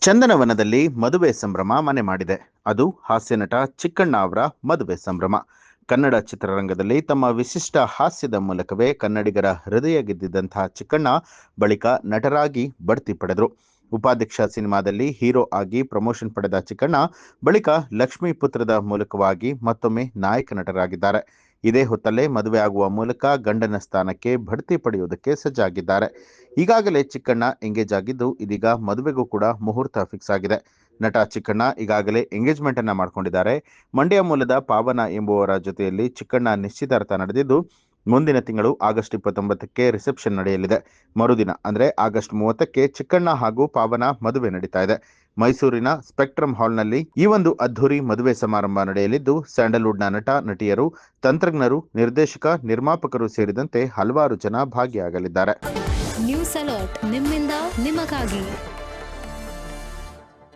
ಚಂದನವನದಲ್ಲಿ ಮದುವೆ ಸಂಭ್ರಮ ಮನೆ ಮಾಡಿದೆ. ಅದು ಹಾಸ್ಯ ನಟ ಚಿಕ್ಕಣ್ಣ ಅವರ ಮದುವೆ ಸಂಭ್ರಮ. ಕನ್ನಡ ಚಿತ್ರರಂಗದಲ್ಲಿ ತಮ್ಮ ವಿಶಿಷ್ಟ ಹಾಸ್ಯದ ಮೂಲಕವೇ ಕನ್ನಡಿಗರ ಹೃದಯ ಗೆದ್ದಿದ್ದಂತಹ ಚಿಕ್ಕಣ್ಣ ಬಳಿಕ ನಟರಾಗಿ ಬಡ್ತಿ ಪಡೆದರು. ಉಪಾಧ್ಯಕ್ಷ ಸಿನಿಮಾದಲ್ಲಿ ಹೀರೋ ಆಗಿ ಪ್ರಮೋಷನ್ ಪಡೆದ ಚಿಕ್ಕಣ್ಣ ಬಳಿಕ ಲಕ್ಷ್ಮೀಪುತ್ರದ ಮೂಲಕವಾಗಿ ಮತ್ತೊಮ್ಮೆ ನಾಯಕ ನಟರಾಗಿದ್ದಾರೆ. ಇದೇ ಹೊತ್ತಲ್ಲೇ ಮದುವೆ ಆಗುವ ಮೂಲಕ ಗಂಡನ ಸ್ಥಾನಕ್ಕೆ ಬಡ್ತಿ ಪಡೆಯುವುದಕ್ಕೆ ಸಜ್ಜಾಗಿದ್ದಾರೆ. ಈಗಾಗಲೇ ಚಿಕ್ಕಣ್ಣ ಎಂಗೇಜ್ ಆಗಿದ್ದು, ಇದೀಗ ಮದುವೆಗೂ ಕೂಡ ಮುಹೂರ್ತ ಫಿಕ್ಸ್ ಆಗಿದೆ. ನಟ ಚಿಕ್ಕಣ್ಣ ಈಗಾಗಲೇ ಎಂಗೇಜ್ಮೆಂಟ್ ಅನ್ನ ಮಾಡ್ಕೊಂಡಿದ್ದಾರೆ. ಮಂಡ್ಯ ಮೂಲದ ಪಾವನ ಎಂಬುವರ ಜೊತೆಯಲ್ಲಿ ಚಿಕ್ಕಣ್ಣ ನಿಶ್ಚಿತಾರ್ಥ ನಡೆದಿದ್ದು, ಮುಂದಿನ ತಿಂಗಳು ಆಗಸ್ಟ್ 29ಕ್ಕೆ ರಿಸೆಪ್ಷನ್ ನಡೆಯಲಿದೆ. ಮರುದಿನ ಅಂದ್ರೆ ಆಗಸ್ಟ್ 30ಕ್ಕೆ ಚಿಕ್ಕಣ್ಣ ಹಾಗೂ ಪಾವನ ಮದುವೆ ನಡೀತಾ ಇದೆ. ಮೈಸೂರಿನ ಸ್ಪೆಕ್ಟ್ರಮ್ ಹಾಲ್ನಲ್ಲಿ ಈ ಒಂದು ಅದ್ಧೂರಿ ಮದುವೆ ಸಮಾರಂಭ ನಡೆಯಲಿದ್ದು, ಸ್ಯಾಂಡಲ್ವುಡ್ನ ನಟ ನಟಿಯರು, ತಂತ್ರಜ್ಞರು, ನಿರ್ದೇಶಕ, ನಿರ್ಮಾಪಕರು ಸೇರಿದಂತೆ ಹಲವಾರು ಜನ ಭಾಗಿಯಾಗಲಿದ್ದಾರೆ. ನ್ಯೂಸ್ ಅಲರ್ಟ್ ನಿಮ್ಮಿಂದ ನಿಮಗಾಗಿ.